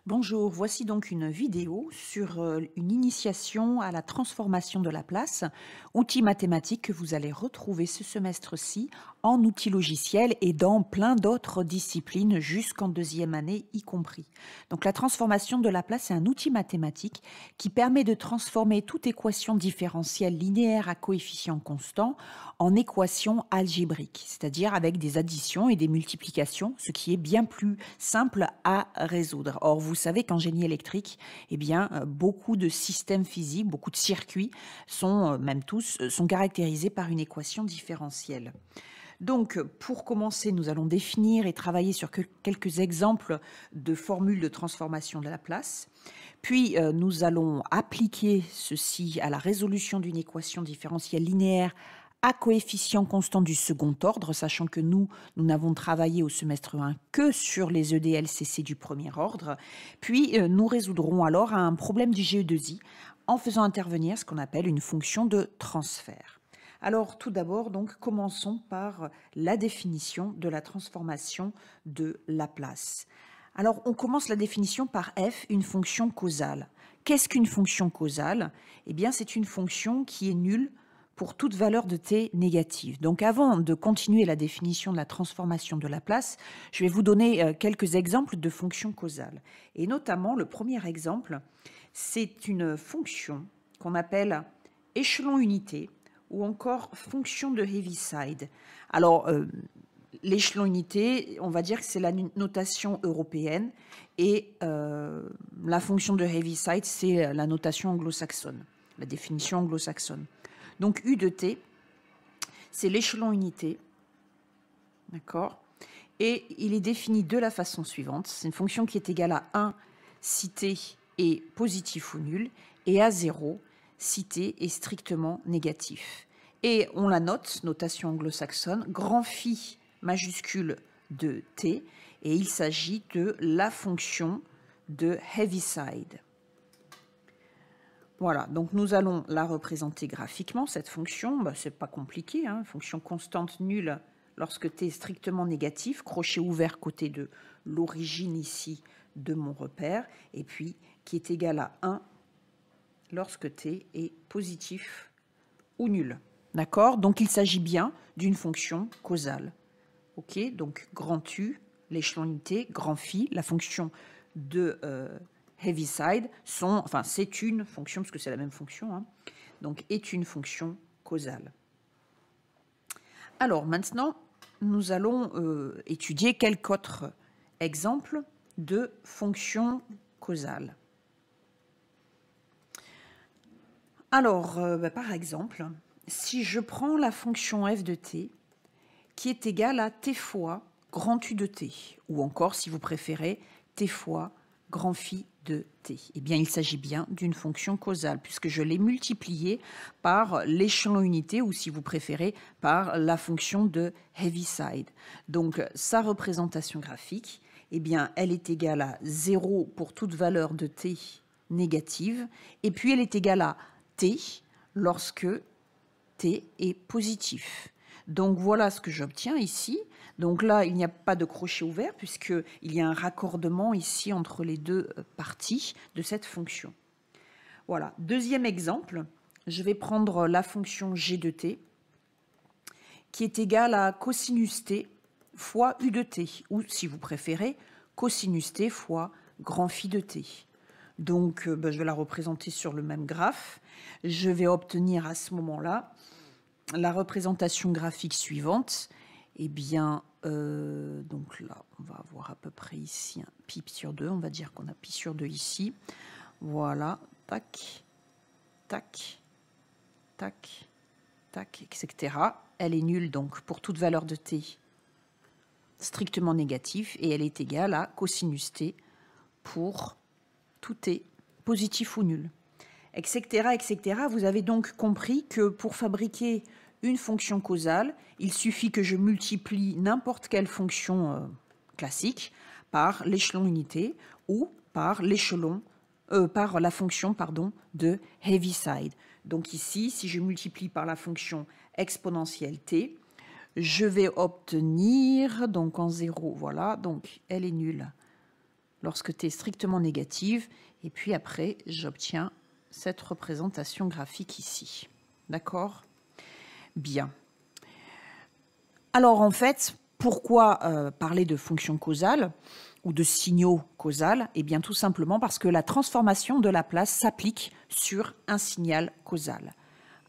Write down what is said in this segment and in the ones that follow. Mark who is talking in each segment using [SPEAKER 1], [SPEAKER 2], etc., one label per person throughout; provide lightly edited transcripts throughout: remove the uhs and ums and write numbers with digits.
[SPEAKER 1] Bonjour, voici donc une vidéo sur une initiation à la transformation de Laplace, outil mathématique que vous allez retrouver ce semestre-ci en outil logiciel et dans plein d'autres disciplines jusqu'en deuxième année y compris. Donc la transformation de Laplace, c'est un outil mathématique qui permet de transformer toute équation différentielle linéaire à coefficient constant en équation algébrique, c'est-à-dire avec des additions et des multiplications, ce qui est bien plus simple à résoudre. Or, vous savez qu'en génie électrique, eh bien, beaucoup de systèmes physiques, beaucoup de circuits sont, même tous, sont caractérisés par une équation différentielle. Donc, pour commencer, nous allons définir et travailler sur quelques exemples de formules de transformation de Laplace. Puis, nous allons appliquer ceci à la résolution d'une équation différentielle linéaire à coefficient constant du second ordre, sachant que nous n'avons travaillé au semestre 1 que sur les EDLCC du premier ordre. Puis, nous résoudrons alors un problème du GE2I en faisant intervenir ce qu'on appelle une fonction de transfert. Alors, tout d'abord, donc, commençons par la définition de la transformation de Laplace. Alors, on commence la définition par f, une fonction causale. Qu'est-ce qu'une fonction causale? Eh bien, c'est une fonction qui est nulle pour toute valeur de t négative. Donc avant de continuer la définition de la transformation de Laplace, je vais vous donner quelques exemples de fonctions causales. Et notamment, le premier exemple, c'est une fonction qu'on appelle échelon unité ou encore fonction de Heaviside. Alors, l'échelon unité, on va dire que c'est la notation européenne et la fonction de Heaviside, c'est la notation anglo-saxonne, la définition anglo-saxonne. Donc U de t, c'est l'échelon unité, d'accord? Et il est défini de la façon suivante. C'est une fonction qui est égale à 1 si t est positif ou nul, et à 0 si t est strictement négatif. Et on la note, notation anglo-saxonne, grand phi majuscule de t, et il s'agit de la fonction de Heaviside. Voilà, donc nous allons la représenter graphiquement, cette fonction. C'est pas compliqué, hein, fonction constante nulle lorsque t est strictement négatif, crochet ouvert côté de l'origine ici de mon repère, et puis qui est égal à 1 lorsque t est positif ou nul. D'accord? Donc il s'agit bien d'une fonction causale. Ok? Donc grand U, l'échelon unité, grand phi, la fonction de Heaviside c'est une fonction, parce que c'est la même fonction, hein, donc est une fonction causale. Alors maintenant, nous allons étudier quelques autres exemples de fonctions causales. Alors, par exemple, si je prends la fonction f de t, qui est égale à t fois grand U de t, ou encore, si vous préférez, t fois grand phi de t. Eh bien, il s'agit bien d'une fonction causale, puisque je l'ai multipliée par l'échelon unité, ou si vous préférez, par la fonction de Heaviside. Donc, sa représentation graphique, eh bien, elle est égale à 0 pour toute valeur de t négative, et puis elle est égale à t lorsque t est positif. Donc voilà ce que j'obtiens ici. Donc là, il n'y a pas de crochet ouvert puisqu'il y a un raccordement ici entre les deux parties de cette fonction. Voilà. Deuxième exemple, je vais prendre la fonction g de t qui est égale à cosinus t fois u de t, ou si vous préférez, cosinus t fois grand phi de t. Donc je vais la représenter sur le même graphe. Je vais obtenir à ce moment-là la représentation graphique suivante. Eh bien, donc là, on va avoir à peu près ici un pi sur 2. On va dire qu'on a pi sur 2 ici. Voilà, tac, tac, tac, tac, etc. Elle est nulle, donc, pour toute valeur de t strictement négatif, et elle est égale à cosinus t pour tout t positif ou nul, etc., etc. Vous avez donc compris que pour fabriquer une fonction causale, il suffit que je multiplie n'importe quelle fonction classique par l'échelon unité ou par par la fonction de Heaviside. Donc ici, si je multiplie par la fonction exponentielle t, je vais obtenir, donc en 0, voilà, donc elle est nulle lorsque t est strictement négative. Et puis après, j'obtiens cette représentation graphique ici. D'accord? Bien. Alors en fait, pourquoi parler de fonction causale ou de signaux causal? Eh bien tout simplement parce que la transformation de Laplace s'applique sur un signal causal.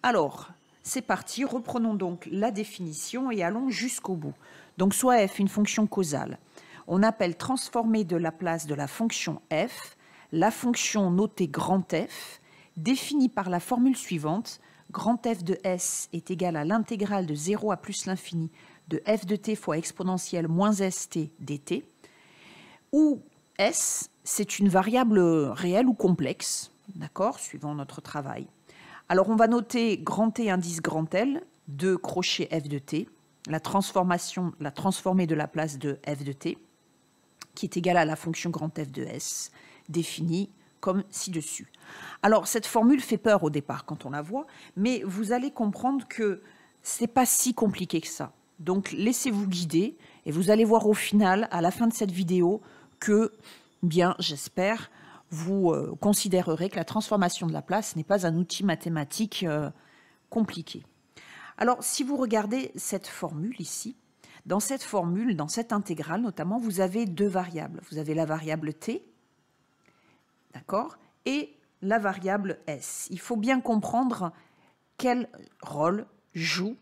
[SPEAKER 1] Alors, c'est parti, reprenons donc la définition et allons jusqu'au bout. Donc soit f une fonction causale. On appelle transformée de Laplace de la fonction f, la fonction notée grand F, définie par la formule suivante: grand F de S est égal à l'intégrale de 0 à plus l'infini de f de t fois exponentielle moins st dt, où S, c'est une variable réelle ou complexe, d'accord, suivant notre travail. Alors, on va noter grand T indice grand L de crochet f de t, la transformée de Laplace de f de t, qui est égale à la fonction grand F de S, définie comme ci-dessus. Alors, cette formule fait peur au départ quand on la voit, mais vous allez comprendre que ce n'est pas si compliqué que ça. Donc, laissez-vous guider et vous allez voir au final, à la fin de cette vidéo, que, bien, j'espère, vous considérerez que la transformation de Laplace n'est pas un outil mathématique compliqué. Alors, si vous regardez cette formule ici, dans cette formule, dans cette intégrale notamment, vous avez deux variables. Vous avez la variable t, d'accord, et la variable s. Il faut bien comprendre quel rôle joue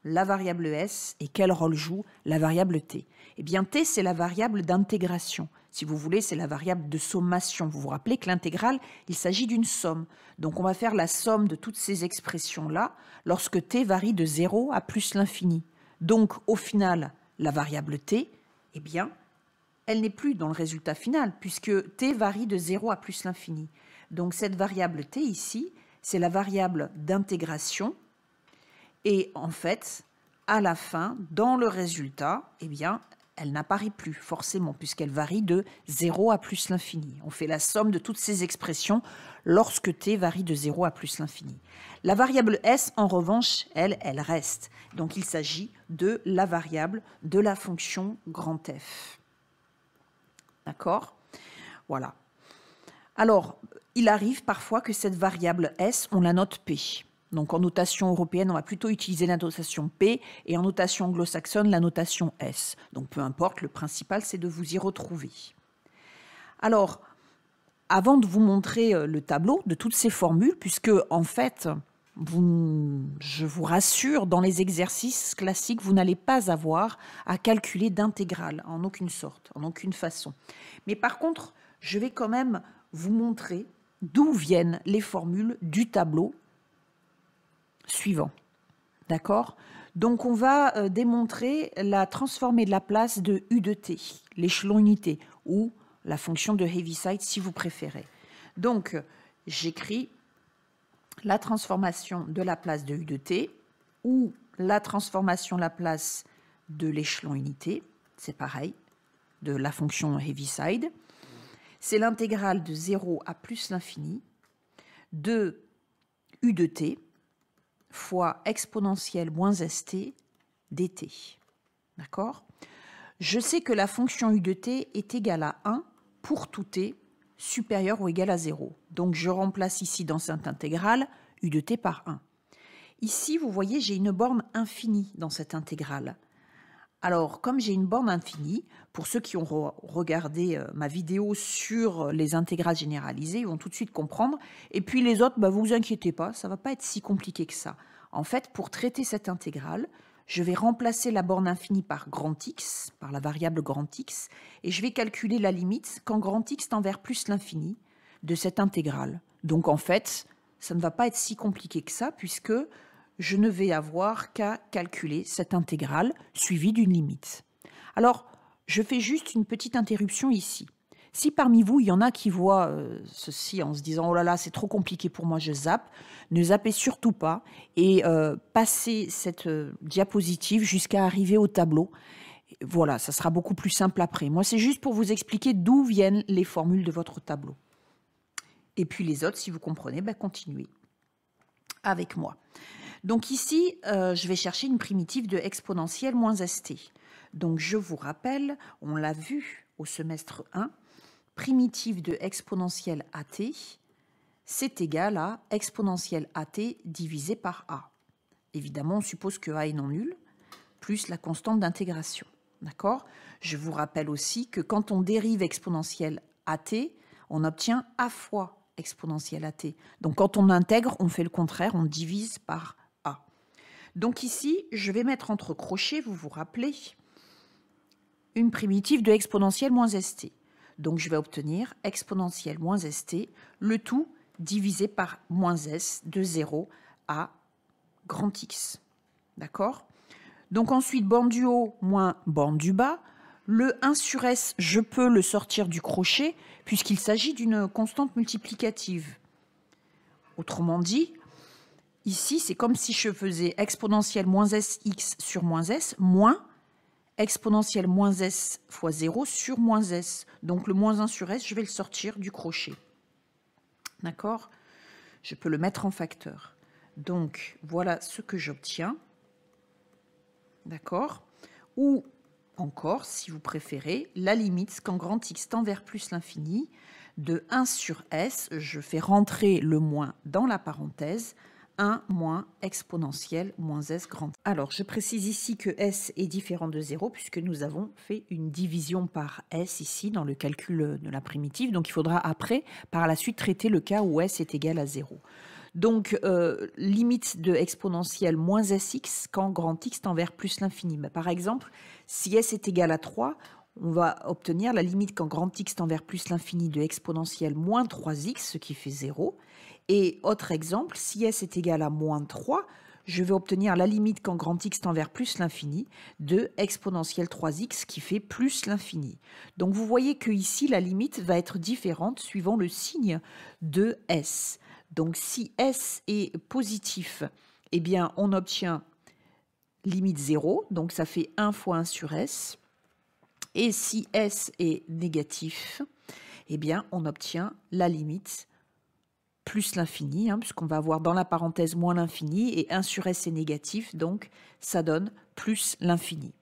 [SPEAKER 1] la variable s et quel rôle joue la variable t. Eh bien, t, c'est la variable d'intégration. Si vous voulez, c'est la variable de sommation. Vous vous rappelez que l'intégrale, il s'agit d'une somme. Donc, on va faire la somme de toutes ces expressions-là lorsque t varie de 0 à plus l'infini. Donc, au final, la variable t, eh bien, elle n'est plus dans le résultat final, puisque t varie de 0 à plus l'infini. Donc, cette variable t ici, c'est la variable d'intégration. Et en fait, à la fin, dans le résultat, eh bien, elle n'apparaît plus forcément, puisqu'elle varie de 0 à plus l'infini. On fait la somme de toutes ces expressions lorsque t varie de 0 à plus l'infini. La variable s, en revanche, elle reste. Donc, il s'agit de la variable de la fonction grand F. D'accord? Voilà. Alors, il arrive parfois que cette variable s, on la note p. Donc, en notation européenne, on va plutôt utiliser la notation P, et en notation anglo-saxonne, la notation S. Donc, peu importe, le principal, c'est de vous y retrouver. Alors, avant de vous montrer le tableau de toutes ces formules, puisque, en fait, je vous rassure, dans les exercices classiques, vous n'allez pas avoir à calculer d'intégrale, en aucune sorte, en aucune façon. Mais par contre, je vais quand même vous montrer d'où viennent les formules du tableau suivant. D'accord? Donc, on va démontrer la transformée de Laplace de U de t, l'échelon unité, ou la fonction de Heaviside si vous préférez. Donc, j'écris la transformation de Laplace de U de t, ou la transformation Laplace de l'échelon unité, c'est pareil, de la fonction Heaviside. C'est l'intégrale de 0 à plus l'infini de U de t, fois exponentielle moins st dt. D'accord? Je sais que la fonction u de t est égale à 1 pour tout t supérieur ou égal à 0. Donc, je remplace ici dans cette intégrale u de t par 1. Ici, vous voyez, j'ai une borne infinie dans cette intégrale. Alors, comme j'ai une borne infinie, pour ceux qui ont regardé ma vidéo sur les intégrales généralisées, ils vont tout de suite comprendre. Et puis les autres, bah, vous inquiétez pas, ça ne va pas être si compliqué que ça. En fait, pour traiter cette intégrale, je vais remplacer la borne infinie par grand X, par la variable grand X, et je vais calculer la limite quand grand X tend vers plus l'infini de cette intégrale. Donc en fait, ça ne va pas être si compliqué que ça, puisque je ne vais avoir qu'à calculer cette intégrale suivie d'une limite. Alors, je fais juste une petite interruption ici. Si parmi vous, il y en a qui voient ceci en se disant « Oh là là, c'est trop compliqué pour moi, je zappe », ne zappez surtout pas et passez cette diapositive jusqu'à arriver au tableau. Voilà, ça sera beaucoup plus simple après. Moi, c'est juste pour vous expliquer d'où viennent les formules de votre tableau. Et puis les autres, si vous comprenez, ben, continuez avec moi. Donc ici, je vais chercher une primitive de exponentielle moins st. Donc je vous rappelle, on l'a vu au semestre 1, primitive de exponentielle AT, c'est égal à exponentielle AT divisé par A. Évidemment, on suppose que A est non nul, plus la constante d'intégration. D'accord? Je vous rappelle aussi que quand on dérive exponentielle AT, on obtient A fois exponentielle AT. Donc quand on intègre, on fait le contraire, on divise par A. Donc ici, je vais mettre entre crochets, vous vous rappelez, une primitive de exponentielle moins ST. Donc je vais obtenir exponentielle moins ST, le tout divisé par moins S de 0 à grand X. D'accord? Donc ensuite, borne du haut moins borne du bas. Le 1 sur S, je peux le sortir du crochet puisqu'il s'agit d'une constante multiplicative. Autrement dit, ici, c'est comme si je faisais exponentielle moins SX sur moins S moins exponentielle moins S fois 0 sur moins S. Donc le moins 1 sur S, je vais le sortir du crochet. D'accord? Je peux le mettre en facteur. Donc voilà ce que j'obtiens. D'accord? Ou encore, si vous préférez, la limite quand grand X tend vers plus l'infini de 1 sur S, je fais rentrer le moins dans la parenthèse, 1 moins exponentielle moins S grand. Alors, je précise ici que S est différent de 0 puisque nous avons fait une division par S ici dans le calcul de la primitive. Donc, il faudra après, par la suite, traiter le cas où S est égal à 0. Donc, limite de exponentielle moins Sx quand grand X tend vers plus l'infini. Par exemple, si S est égal à 3, on va obtenir la limite quand grand X tend vers plus l'infini de exponentielle moins 3x, ce qui fait 0. Et autre exemple, si S est égal à moins 3, je vais obtenir la limite quand grand X tend vers plus l'infini de exponentielle 3x qui fait plus l'infini. Donc vous voyez que ici la limite va être différente suivant le signe de S. Donc si S est positif, eh bien on obtient limite 0, donc ça fait 1 fois 1 sur S. Et si S est négatif, eh bien on obtient la limite plus l'infini, puisqu'on va avoir dans la parenthèse moins l'infini, et 1 sur S est négatif, donc ça donne plus l'infini.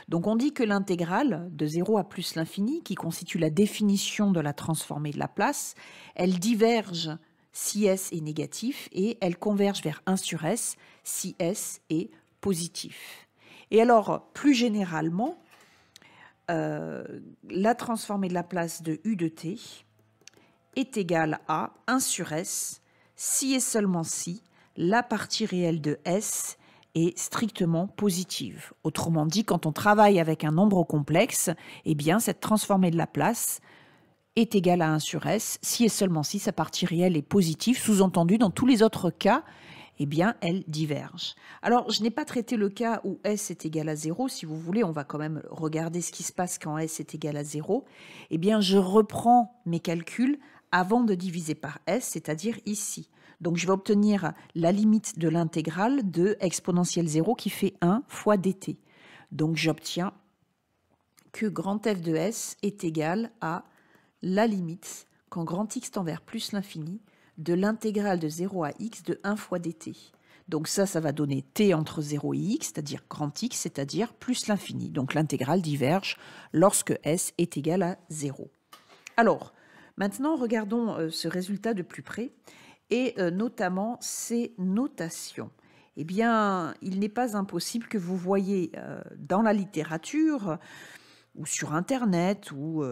[SPEAKER 1] Donc on dit que l'intégrale de 0 à plus l'infini, qui constitue la définition de la transformée de Laplace, elle diverge si S est négatif, et elle converge vers 1 sur S si S est positif. Et alors, plus généralement, la transformée de Laplace de U de t est égale à 1 sur S si et seulement si la partie réelle de S est strictement positive. Autrement dit, quand on travaille avec un nombre complexe, eh bien, cette transformée de Laplace est égale à 1 sur S si et seulement si sa partie réelle est positive. Sous-entendu, dans tous les autres cas, eh bien, elle diverge. Alors, je n'ai pas traité le cas où S est égal à 0. Si vous voulez, on va quand même regarder ce qui se passe quand S est égal à 0. Eh bien, je reprends mes calculs avant de diviser par S, c'est-à-dire ici. Donc, je vais obtenir la limite de l'intégrale de exponentielle 0 qui fait 1 fois dt. Donc, j'obtiens que grand F de S est égal à la limite, quand grand X tend vers plus l'infini, de l'intégrale de 0 à x de 1 fois dt. Donc ça va donner t entre 0 et x, c'est-à-dire grand X, c'est-à-dire plus l'infini. Donc l'intégrale diverge lorsque S est égal à 0. Alors, maintenant, regardons ce résultat de plus près, et notamment ses notations. Eh bien, il n'est pas impossible que vous voyez dans la littérature, ou sur Internet, ou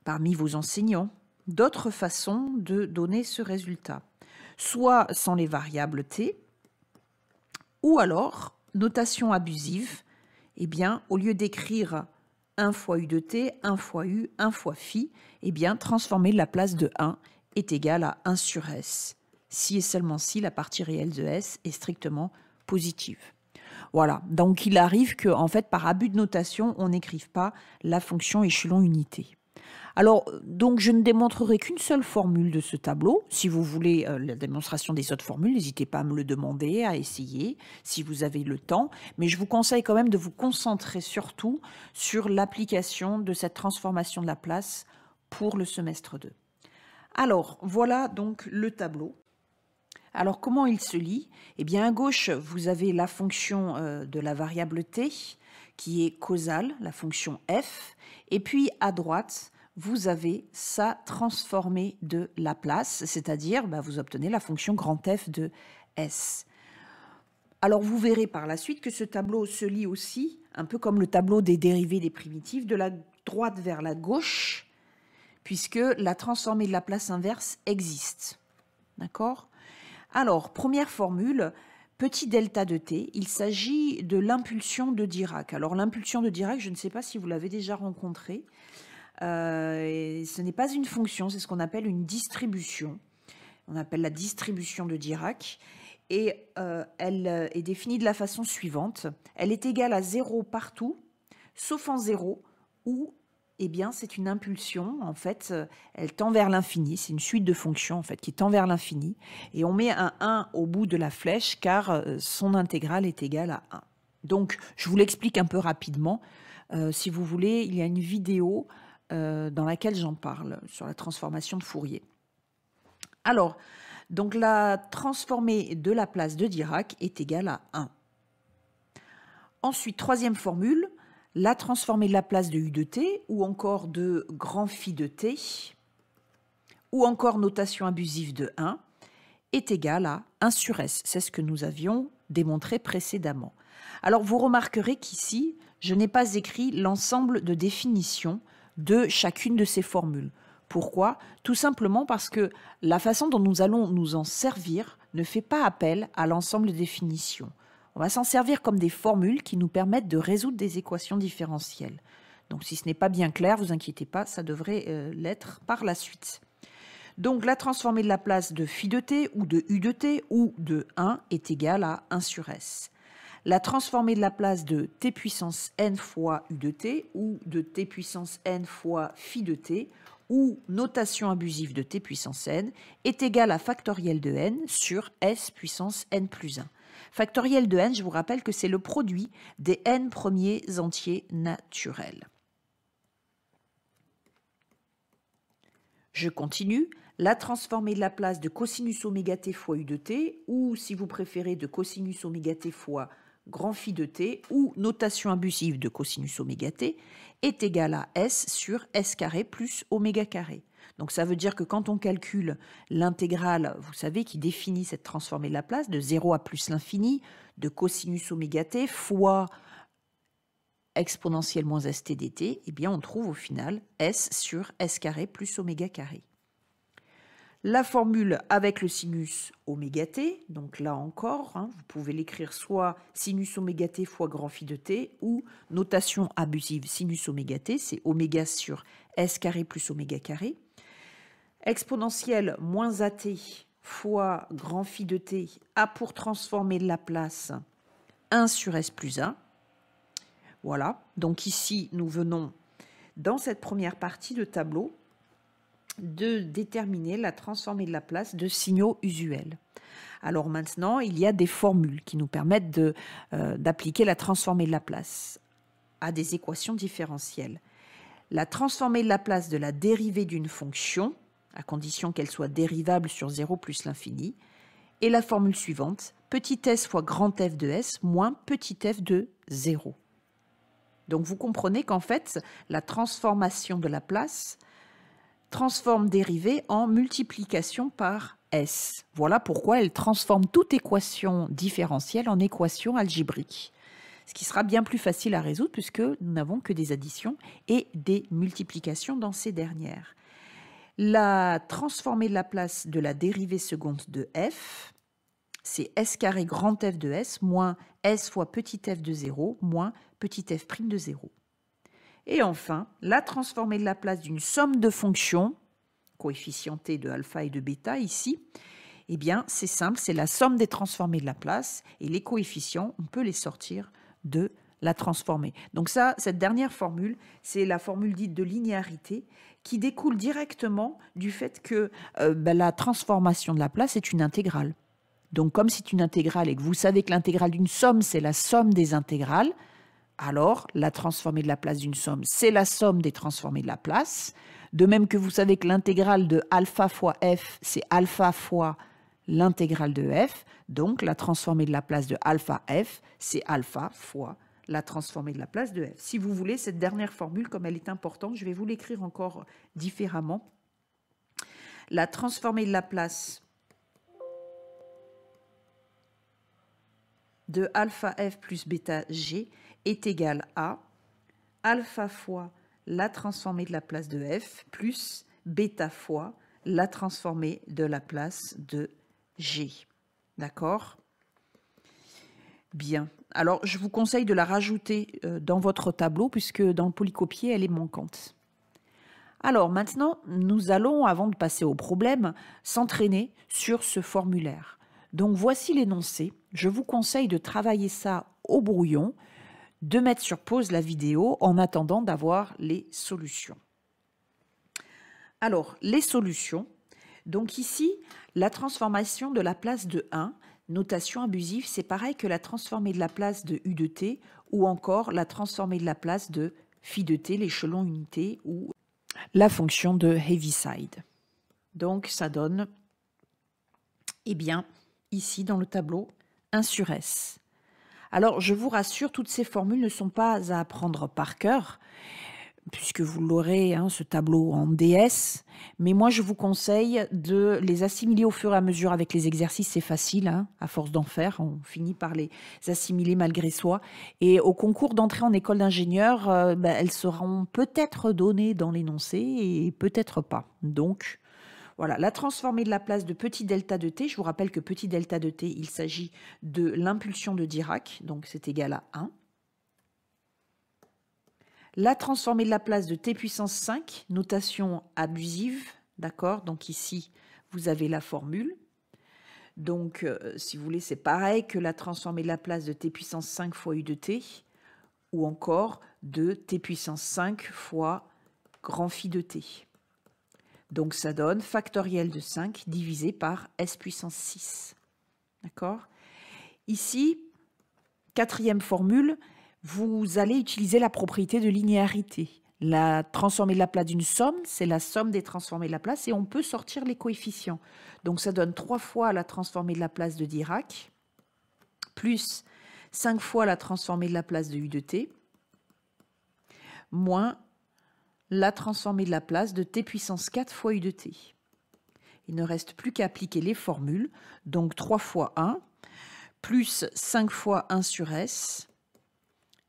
[SPEAKER 1] parmi vos enseignants, d'autres façons de donner ce résultat. Soit sans les variables t, ou alors, notation abusive, eh bien, au lieu d'écrire 1 fois u de t, 1 fois u, 1 fois phi, eh bien, transformer la place de 1 est égal à 1 sur S, si et seulement si la partie réelle de S est strictement positive. Voilà, donc il arrive que, en fait, par abus de notation, on n'écrive pas la fonction échelon unité. Alors, donc, je ne démontrerai qu'une seule formule de ce tableau. Si vous voulez la démonstration des autres formules, n'hésitez pas à me le demander, à essayer, si vous avez le temps. Mais je vous conseille quand même de vous concentrer surtout sur l'application de cette transformation de Laplace pour le semestre 2. Alors, voilà donc le tableau. Alors, comment il se lit? Eh bien, à gauche, vous avez la fonction de la variable t, qui est causale, la fonction f. Et puis à droite, vous avez sa transformée de Laplace, c'est-à-dire vous obtenez la fonction grand F de S. Alors vous verrez par la suite que ce tableau se lit aussi, un peu comme le tableau des dérivées des primitives, de la droite vers la gauche, puisque la transformée de Laplace inverse existe. D'accord? Alors, première formule, petit delta de t, il s'agit de l'impulsion de Dirac. Alors l'impulsion de Dirac, je ne sais pas si vous l'avez déjà rencontrée. Ce n'est pas une fonction, c'est ce qu'on appelle une distribution. On appelle la distribution de Dirac. Et elle est définie de la façon suivante. Elle est égale à 0 partout, sauf en 0, où c'est une impulsion. En fait, elle tend vers l'infini. C'est une suite de fonctions en fait, qui tend vers l'infini. Et on met un 1 au bout de la flèche, car son intégrale est égale à 1. Donc, je vous l'explique un peu rapidement. Si vous voulez, il y a une vidéo dans laquelle j'en parle, sur la transformation de Fourier. Alors, donc la transformée de Laplace de Dirac est égale à 1. Ensuite, troisième formule, la transformée de Laplace de U de t, ou encore de grand phi de t, ou encore notation abusive de 1, est égale à 1 sur S. C'est ce que nous avions démontré précédemment. Alors, vous remarquerez qu'ici, je n'ai pas écrit l'ensemble de définitions de chacune de ces formules. Pourquoi? Tout simplement parce que la façon dont nous allons nous en servir ne fait pas appel à l'ensemble de définitions. On va s'en servir comme des formules qui nous permettent de résoudre des équations différentielles. Donc si ce n'est pas bien clair, vous inquiétez pas, ça devrait l'être par la suite. Donc la transformée de Laplace de phi de t ou de u de t ou de 1 est égale à 1 sur S. La transformée de Laplace de t puissance n fois u de t ou de t puissance n fois phi de t ou notation abusive de t puissance n est égale à factoriel de n sur s puissance n plus 1. Factoriel de n, je vous rappelle que c'est le produit des n premiers entiers naturels. Je continue. La transformée de Laplace de cosinus oméga t fois u de t, ou si vous préférez de cosinus oméga t fois grand phi de t, ou notation abusive de cosinus oméga t, est égale à s sur s carré plus oméga carré. Donc ça veut dire que quand on calcule l'intégrale, vous savez, qui définit cette transformée de Laplace, de 0 à plus l'infini, de cosinus oméga t fois exponentielle moins st dt, eh bien on trouve au final s sur s carré plus oméga carré. La formule avec le sinus oméga t, donc là encore, vous pouvez l'écrire soit sinus oméga t fois grand phi de t ou notation abusive sinus oméga t, c'est oméga sur s carré plus oméga carré. Exponentielle moins at fois grand phi de t a pour transformer de Laplace 1 sur s plus 1. Voilà, donc ici nous venons dans cette première partie de tableau de déterminer la transformée de Laplace de signaux usuels. Alors maintenant, il y a des formules qui nous permettent d'appliquer la transformée de Laplace à des équations différentielles. La transformée de Laplace de la dérivée d'une fonction, à condition qu'elle soit dérivable sur 0 plus l'infini, et la formule suivante, petit s fois grand f de s moins petit f de 0. Donc vous comprenez qu'en fait, la transformation de Laplace transforme dérivée en multiplication par S. Voilà pourquoi elle transforme toute équation différentielle en équation algébrique. Ce qui sera bien plus facile à résoudre puisque nous n'avons que des additions et des multiplications dans ces dernières. La transformée de Laplace de la dérivée seconde de f, c'est s carré grand f de s moins s fois petit f de 0 moins petit f prime de 0. Et enfin, la transformée de Laplace d'une somme de fonctions, coefficientées de alpha et de bêta ici, eh bien c'est simple, c'est la somme des transformées de Laplace et les coefficients, on peut les sortir de la transformée. Donc ça, cette dernière formule, c'est la formule dite de linéarité qui découle directement du fait que la transformation de Laplace est une intégrale. Donc comme c'est une intégrale et que vous savez que l'intégrale d'une somme, c'est la somme des intégrales, alors la transformée de Laplace d'une somme, c'est la somme des transformées de Laplace. De même que vous savez que l'intégrale de alpha fois f, c'est alpha fois l'intégrale de f. Donc la transformée de Laplace de alpha f, c'est alpha fois la transformée de la place de f. Si vous voulez, cette dernière formule, comme elle est importante, je vais vous l'écrire encore différemment. La transformée de la place de alpha f plus bêta g est égale à alpha fois la transformée de la place de f plus bêta fois la transformée de la place de g. D'accord? Bien. Alors, je vous conseille de la rajouter dans votre tableau puisque dans le polycopier, elle est manquante. Alors maintenant, nous allons, avant de passer au problème, s'entraîner sur ce formulaire. Donc voici l'énoncé. Je vous conseille de travailler ça au brouillon, de mettre sur pause la vidéo en attendant d'avoir les solutions. Alors, les solutions. Donc ici, la transformation de la place de 1, notation abusive, c'est pareil que la transformée de la place de U de T ou encore la transformée de la place de phi de T, l'échelon unité ou la fonction de Heaviside. Donc ça donne, eh bien, ici dans le tableau, 1 sur S. Alors je vous rassure, toutes ces formules ne sont pas à apprendre par cœur, puisque vous l'aurez, ce tableau en DS. Mais moi, je vous conseille de les assimiler au fur et à mesure avec les exercices. C'est facile, à force d'en faire. On finit par les assimiler malgré soi. Et au concours d'entrée en école d'ingénieur, elles seront peut-être données dans l'énoncé et peut-être pas. Donc, voilà, la transformée de la place de petit delta de t. Je vous rappelle que petit delta de t, il s'agit de l'impulsion de Dirac. Donc, c'est égal à 1. La transformée de la place de t puissance 5, notation abusive, d'accord? Donc ici, vous avez la formule. Donc, si vous voulez, c'est pareil que la transformée de la place de t puissance 5 fois u de t, ou encore de t puissance 5 fois grand phi de t. Donc, ça donne factoriel de 5 divisé par s puissance 6. D'accord? Ici, quatrième formule, vous allez utiliser la propriété de linéarité. La transformée de la place d'une somme, c'est la somme des transformées de la place et on peut sortir les coefficients. Donc ça donne 3 fois la transformée de la place de Dirac, plus 5 fois la transformée de la place de U de T, moins la transformée de la place de T puissance 4 fois U de T. Il ne reste plus qu'à appliquer les formules. Donc 3 fois 1, plus 5 fois 1 sur S,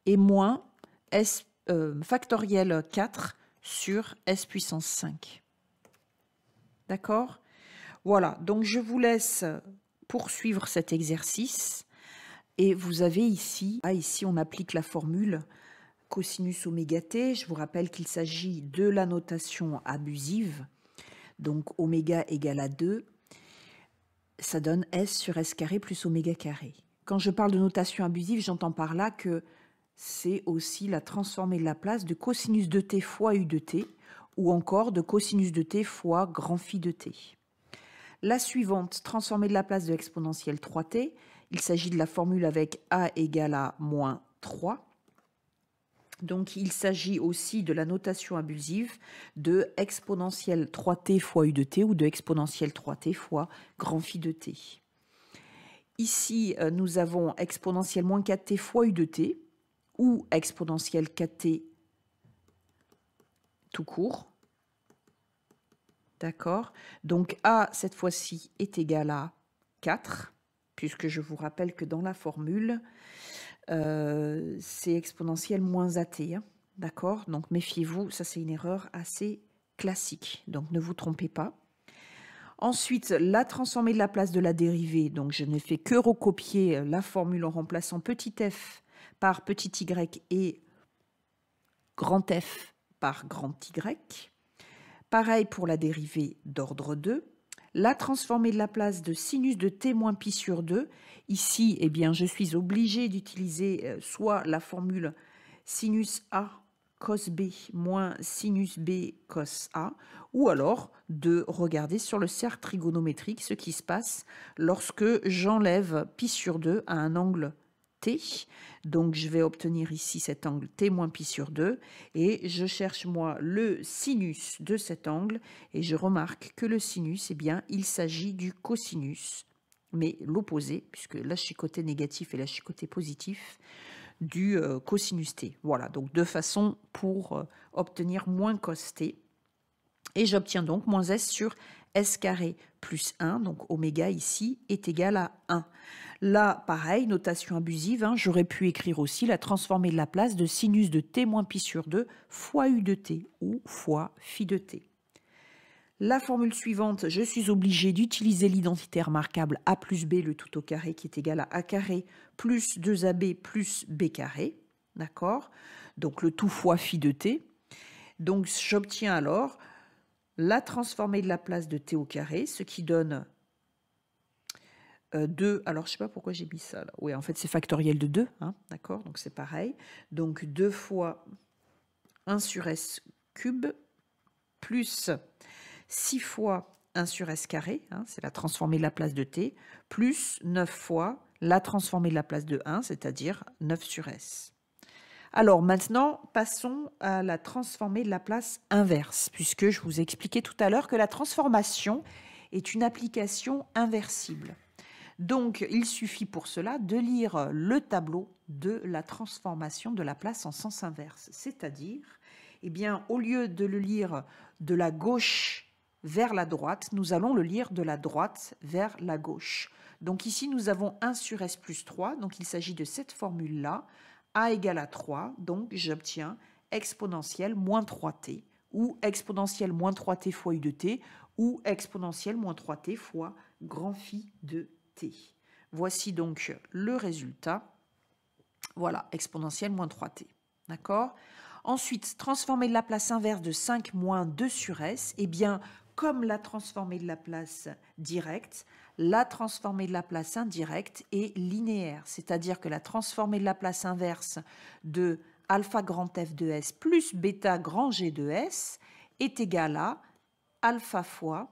[SPEAKER 1] et moins S factoriel 4 sur S puissance 5. D'accord? Voilà, donc je vous laisse poursuivre cet exercice. Et vous avez ici, ici on applique la formule cosinus oméga t. Je vous rappelle qu'il s'agit de la notation abusive. Donc oméga égale à 2. Ça donne S sur S carré plus oméga carré. Quand je parle de notation abusive, j'entends par là que c'est aussi la transformée de la place de cosinus de t fois u de t, ou encore de cosinus de t fois grand phi de t. La suivante, transformée de la place de exponentielle 3t, il s'agit de la formule avec a égale à moins 3. Donc il s'agit aussi de la notation abusive de exponentielle 3t fois u de t, ou de exponentielle 3t fois grand phi de t. Ici, nous avons exponentielle moins 4t fois u de t, ou exponentielle 4t tout court. D'accord? Donc A, cette fois-ci, est égal à 4, puisque je vous rappelle que dans la formule, c'est exponentielle moins AT. D'accord? Donc méfiez-vous, ça c'est une erreur assez classique. Donc ne vous trompez pas. Ensuite, la transformée de la place de la dérivée. Donc je n'ai fait que recopier la formule en remplaçant petit f par petit y et grand F par grand Y. Pareil pour la dérivée d'ordre 2. La transformée de la place de sinus de t moins pi sur 2. Ici, eh bien, je suis obligée d'utiliser soit la formule sinus A cos B moins sinus B cos A, ou alors de regarder sur le cercle trigonométrique ce qui se passe lorsque j'enlève pi sur 2 à un angle T. Donc je vais obtenir ici cet angle T moins pi sur 2 et je cherche moi le sinus de cet angle et je remarque que le sinus, eh bien, il s'agit du cosinus, mais l'opposé, puisque là je suis côté négatif et là je suis côté positif, du cosinus t. Voilà, donc deux façons pour obtenir moins cos t. Et j'obtiens donc moins s sur s carré plus 1, donc oméga ici est égal à 1. Là, pareil, notation abusive, hein, j'aurais pu écrire aussi la transformée de Laplace de sinus de t moins pi sur 2 fois u de t ou fois phi de t. La formule suivante, je suis obligée d'utiliser l'identité remarquable a plus b le tout au carré qui est égal à a carré plus 2ab plus b carré. D'accord? Donc le tout fois phi de t. Donc j'obtiens alors la transformée de Laplace de t au carré, ce qui donne 2. Alors je ne sais pas pourquoi j'ai mis ça là. Oui, en fait c'est factoriel de 2. Hein, d'accord? Donc c'est pareil. Donc 2 fois 1 sur s cube plus 6 fois 1 sur s carré, hein, c'est la transformée de Laplace de t, plus 9 fois la transformée de Laplace de 1, c'est-à-dire 9 sur s. Alors maintenant, passons à la transformée de Laplace inverse, puisque je vous ai expliqué tout à l'heure que la transformation est une application inversible. Donc, il suffit pour cela de lire le tableau de la transformation de Laplace en sens inverse, c'est-à-dire, eh bien, au lieu de le lire de la gauche vers la droite, nous allons le lire de la droite vers la gauche. Donc ici, nous avons 1 sur s plus 3, donc il s'agit de cette formule-là, a égale à 3, donc j'obtiens exponentielle moins 3t, ou exponentielle moins 3t fois u de t, ou exponentielle moins 3t fois grand phi de t. Voici donc le résultat. Voilà, exponentielle moins 3t. D'accord? Ensuite, transformer de Laplace inverse de 5 moins 2 sur s, eh bien, comme la transformée de Laplace directe, la transformée de Laplace indirecte est linéaire, c'est-à-dire que la transformée de Laplace inverse de alpha grand F de S plus bêta grand G de S est égale à alpha fois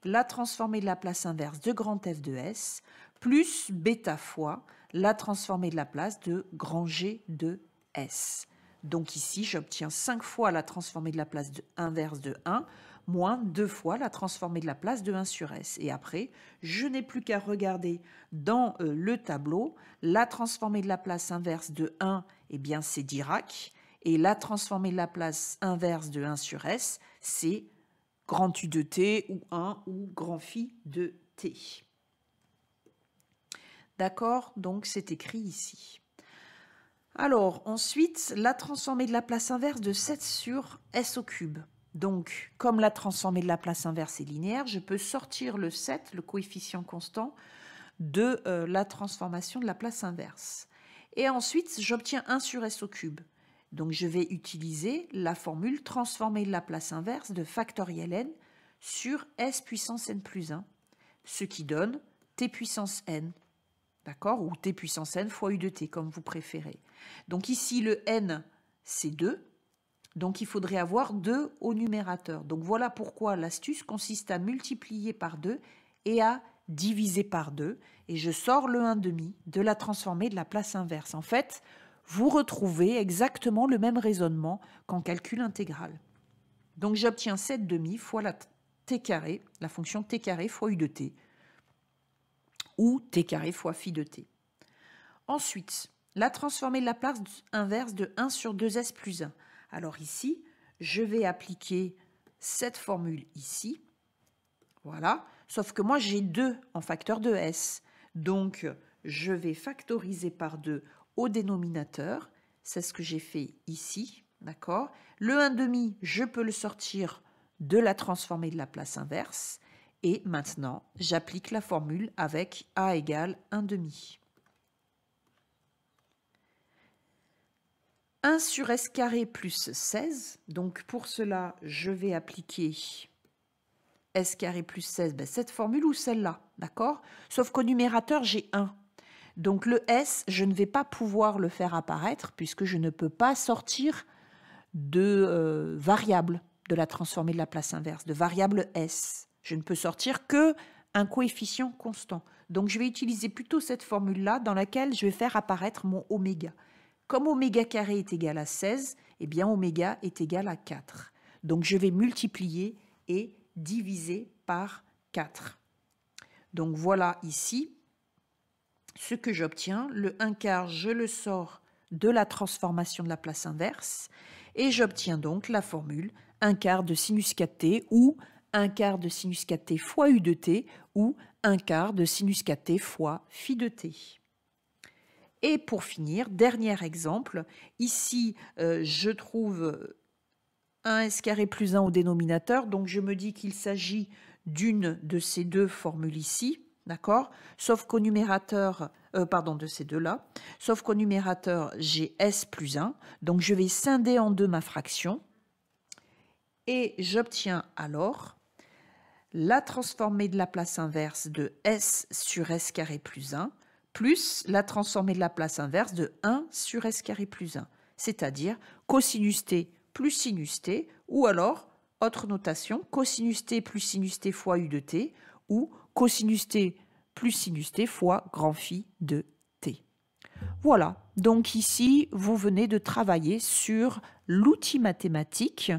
[SPEAKER 1] la transformée de Laplace inverse de grand F de S plus bêta fois la transformée de Laplace de grand G de S. Donc ici, j'obtiens 5 fois la transformée de Laplace inverse de 1 moins 2 fois la transformée de Laplace de 1 sur S. Et après, je n'ai plus qu'à regarder dans le tableau, la transformée de Laplace inverse de 1, eh bien c'est Dirac, et la transformée de Laplace inverse de 1 sur S, c'est grand U de t ou 1 ou grand phi de t. D'accord? Donc c'est écrit ici. Alors ensuite, la transformée de Laplace inverse de 7 sur s au cube. Donc, comme la transformée de Laplace inverse est linéaire, je peux sortir le 7, le coefficient constant, de la transformation de Laplace inverse. Et ensuite, j'obtiens 1 sur s au cube. Donc, je vais utiliser la formule transformée de Laplace inverse de factoriel n sur s puissance n plus 1, ce qui donne t puissance n. D'accord? Ou t puissance n fois u de t, comme vous préférez. Donc ici, le n, c'est 2. Donc il faudrait avoir 2 au numérateur. Donc voilà pourquoi l'astuce consiste à multiplier par 2 et à diviser par 2. Et je sors le 1/2 de la transformée de Laplace inverse. En fait, vous retrouvez exactement le même raisonnement qu'en calcul intégral. Donc j'obtiens 7/2 fois la t carré, la fonction t carré fois u de t, ou t carré fois phi de t. Ensuite, la transformée de Laplace inverse de 1 sur 2s plus 1. Alors ici, je vais appliquer cette formule ici. Voilà. Sauf que moi, j'ai 2 en facteur de s. Donc, je vais factoriser par 2 au dénominateur. C'est ce que j'ai fait ici. D'accord? Le 1/2, je peux le sortir de la transformée de Laplace inverse. Et maintenant, j'applique la formule avec a égale 1/2. 1 sur s carré plus 16. Donc pour cela, je vais appliquer s carré plus 16, cette formule ou celle-là, d'accord? Sauf qu'au numérateur, j'ai 1. Donc le s, je ne vais pas pouvoir le faire apparaître puisque je ne peux pas sortir de variable de la transformée de Laplace inverse, de variable s. Je ne peux sortir que un coefficient constant. Donc je vais utiliser plutôt cette formule-là dans laquelle je vais faire apparaître mon oméga. Comme oméga carré est égal à 16, eh bien oméga est égal à 4. Donc je vais multiplier et diviser par 4. Donc voilà ici ce que j'obtiens. Le 1/4, je le sors de la transformation de la place inverse et j'obtiens donc la formule 1/4 de sinus 4t ou 1/4 de sinus 4t fois u de t ou 1/4 de sinus 4t fois phi de t. Et pour finir, dernier exemple, ici je trouve 1s² plus 1 au dénominateur, donc je me dis qu'il s'agit d'une de ces deux formules ici, d'accord? Sauf qu'au numérateur, pardon, de ces deux-là, sauf qu'au numérateur, j'ai s plus 1, donc je vais scinder en deux ma fraction, et j'obtiens alors la transformée de la place inverse de s sur s² plus 1, plus la transformée de la place inverse de 1 sur s² plus 1, c'est-à-dire cosinus t plus sinus t, ou alors, autre notation, cosinus t plus sinus t fois u de t, ou cosinus t plus sinus t fois grand phi de t. Voilà, donc ici, vous venez de travailler sur l'outil mathématique.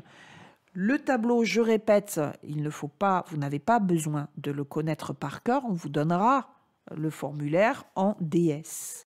[SPEAKER 1] Le tableau, je répète, vous n'avez pas besoin de le connaître par cœur, on vous donnera le formulaire en DS.